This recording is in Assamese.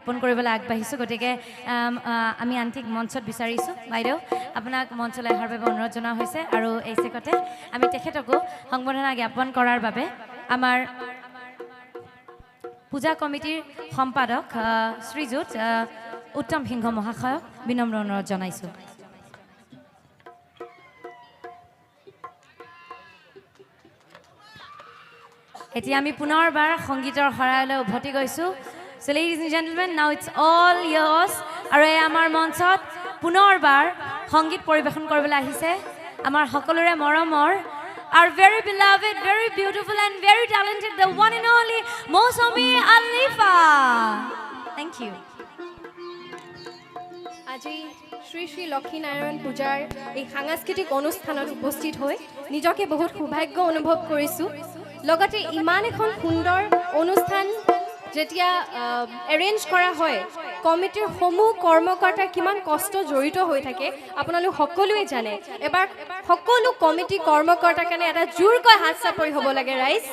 জ্ঞাপন কৰিবলৈ আগবাঢ়িছোঁ গতিকে আমি আন্তিক মঞ্চত বিচাৰিছোঁ বাইদেউ আপোনাক মঞ্চলৈ অহাৰ বাবে অনুৰোধ জনোৱা হৈছে আৰু এই চেকতে আমি তেখেতকো সংবৰ্ধনা জ্ঞাপন কৰাৰ বাবে আমাৰ পূজা কমিটিৰ সম্পাদক শ্ৰীযুত উত্তম সিংহ মহাশয়ক বিনম্ৰ অনুৰোধ জনাইছোঁ। এতিয়া আমি পুনৰবাৰ সংগীতৰ শৰাইলৈ উভতি গৈছোঁ। So ladies and gentlemen, now it's all yours. আৰু এই আমাৰ মঞ্চত পুনৰবাৰ সংগীত পৰিৱেশন কৰিবলৈ আহিছে আমাৰ সকলোৰে মৰমৰ our very beloved, very beautiful and very talented, the one and only Mosami Alifa. Thank you. আজি শ্ৰী শ্ৰী লক্ষ্মীনাৰায়ণ পূজাৰ এই সাংস্কৃতিক অনুষ্ঠানত উপস্থিত হৈ নিজকে বহুত সৌভাগ্য অনুভৱ কৰিছোঁ। লগতে ইমান এখন সুন্দৰ অনুষ্ঠান যেতিয়া এৰেঞ্জ কৰা হয় কমিটিৰ সমূহ কৰ্মকৰ্তাৰ কিমান কষ্ট জড়িত হৈ থাকে আপোনালোক সকলোৱে জানে। এবাৰ সকলো কমিটি কৰ্মকৰ্তাৰ কাৰণে এটা জোৰকৈ হাত চাপৰি হ'ব লাগে ৰাইজ।